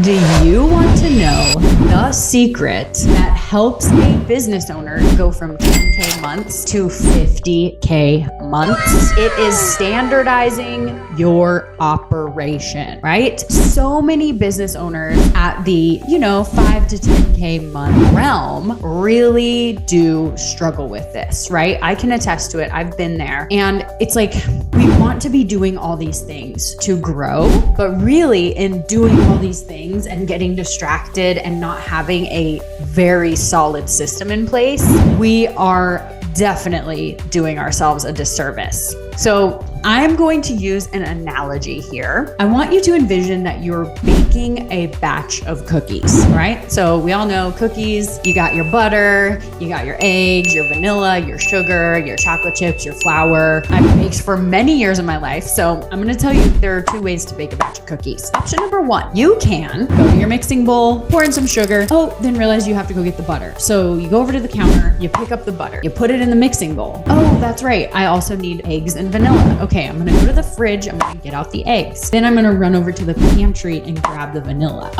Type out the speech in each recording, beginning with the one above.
Do you want to know the secret that helps a business owner go from 10K months to 50K months? It is standardizing your operation, right? So many business owners at the, 5 to 10K month realm really do struggle with this, right? I can attest to it. I've been there. And it's like, we want to be doing all these things to grow, but really in doing all these things and getting distracted and not having a very solid system in place, we are definitely doing ourselves a disservice. So I'm going to use an analogy here. I want you to envision that you're baking a batch of cookies, right? So we all know cookies, you got your butter, you got your eggs, your vanilla, your sugar, your chocolate chips, your flour. I've baked for many years of my life. So I'm gonna tell you there are two ways to bake a batch of cookies. Option number one, you can go to your mixing bowl, pour in some sugar, then realize you have to go get the butter. So you go over to the counter, you pick up the butter, you put it in the mixing bowl. Oh, that's right, I also need eggs and vanilla. Okay, I'm gonna go to the fridge, I'm gonna get out the eggs. Then I'm gonna run over to the pantry and grab the vanilla.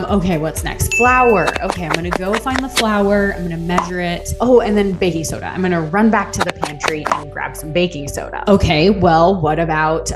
Okay, what's next? Flour. Okay, I'm gonna go find the flour, I'm gonna measure it. Oh, and then baking soda. I'm gonna run back to the pantry and grab some baking soda. Okay, well, what about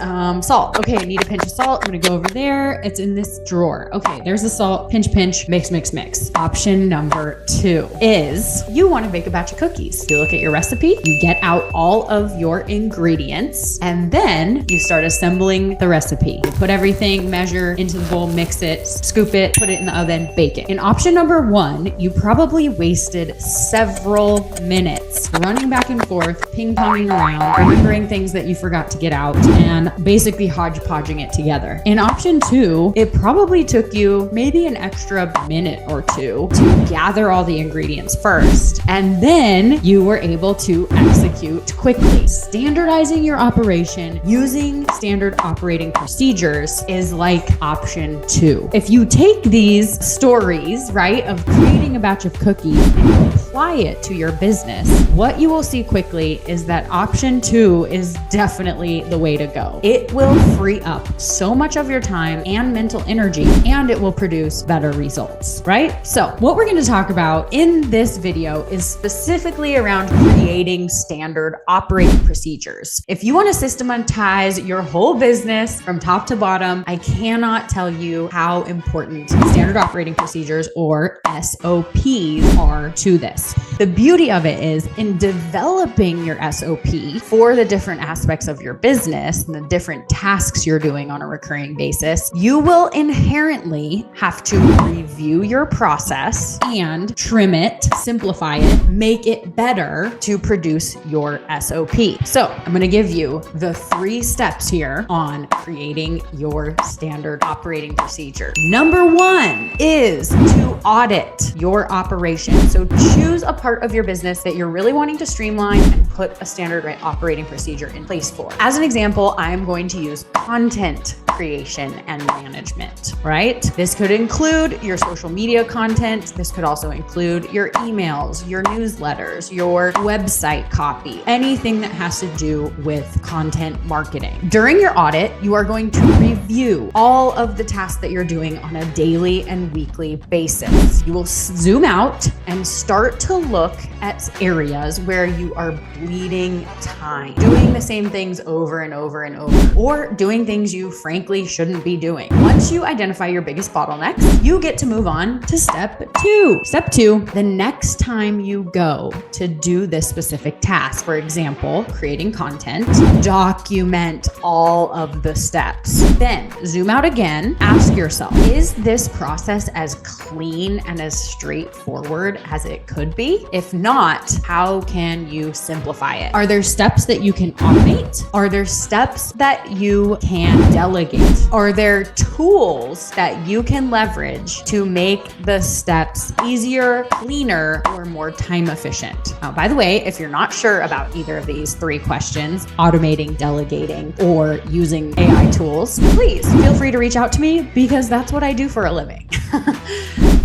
salt? Okay, I need a pinch of salt. I'm gonna go over there. It's in this drawer. Okay, there's the salt. Pinch, pinch, mix, mix, mix. Option number two is you wanna bake a batch of cookies. You look at your recipe, you get out all of your ingredients, and then you start assembling the recipe. You put everything, measure into the bowl, mix it, scoop it, put it in the oven, bake it. In option number one, you probably wasted several minutes running back and forth, ping-ponging around, remembering things that you forgot to get out, and basically hodgepodging it together. In option two, it probably took you maybe an extra minute or two to gather all the ingredients first, and then you were able to execute quickly. Standardizing your operation using standard operating procedures is like option two. If you take these stories, right, of creating a batch of cookies and you apply it to your business, what you will see quickly is that option two is definitely the way to go. It will free up so much of your time and mental energy, and it will produce better results, right? So what we're going to talk about in this video is specifically around creating standard operating procedures. If you want to systematize your whole business from top to bottom, I cannot tell you how important standard operating procedures, or SOPs, are to this. The beauty of it is in developing your SOP for the different aspects of your business and the different tasks you're doing on a recurring basis, you will inherently have to review your process and trim it, simplify it, make it better to produce your SOP. So I'm going to give you the 3 steps here on creating your standard operating procedure. Number 1 is to audit your operation. So choose a part of your business that you're really wanting to streamline and put a standard operating procedure in place for. As an example, I'm going to use content creation and management, right? This could include your social media content. This could also include your emails, your newsletters, your website copy, anything that has to do with content marketing. During your audit, you are going to review all of the tasks that you're doing on a daily and weekly basis. You will zoom out and start to look at areas where you are bleeding time, doing the same things over and over and over, or doing things you frankly shouldn't be doing. Once you identify your biggest bottlenecks, you get to move on to step 2. Step 2, the next time you go to do this specific task, for example, creating content, document all of the steps. Then zoom out again, ask yourself, is this process as clean and as straightforward as it could be? If not, how can you simplify it? Are there steps that you can automate? Are there steps that you can delegate? Are there tools that you can leverage to make the steps easier, cleaner, or more time efficient? By the way, if you're not sure about either of these 3 questions, automating, delegating, or using AI tools, please feel free to reach out to me because that's what I do for a living.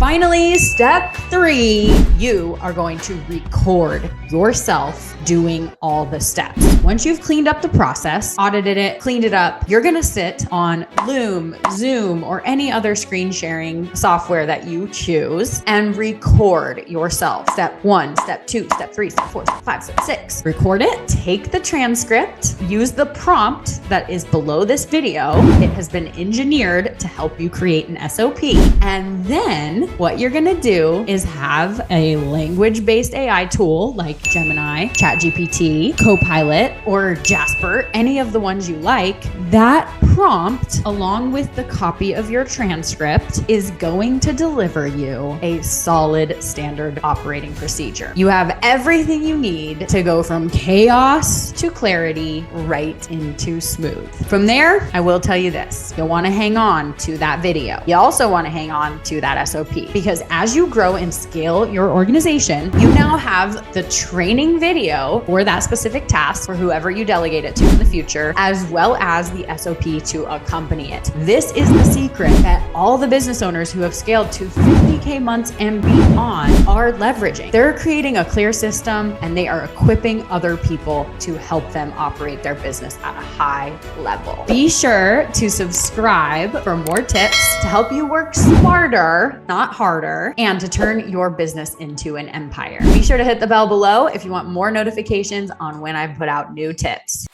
finally, step 3, you are going to record yourself doing all the steps. Once you've cleaned up the process, audited it, cleaned it up, you're gonna sit on Loom, Zoom, or any other screen sharing software that you choose and record yourself. Step 1, step 2, step 3, step 4, step 5, step 6. Record it, take the transcript, use the prompt that is below this video. It has been engineered to help you create an SOP. And then what you're gonna do is have a language-based AI tool like Gemini, ChatGPT, Copilot, or Jasper, any of the ones you like. That prompt, along with the copy of your transcript, is going to deliver you a solid standard operating procedure. You have everything you need to go from chaos to clarity right into smooth. From there, I will tell you this, you'll want to hang on to that video. You also want to hang on to that SOP, because as you grow and scale your organization, you now have the training video for that specific task for whoever you delegate it to in the future, as well as the SOP to accompany it. This is the secret that all the business owners who have scaled to 50K months and beyond are leveraging. They're creating a clear system and they are equipping other people to help them operate their business at a high level. Be sure to subscribe for more tips to help you work smarter, not harder, and to turn your business into an empire. Be sure to hit the bell below if you want more notifications on when I put out new tips.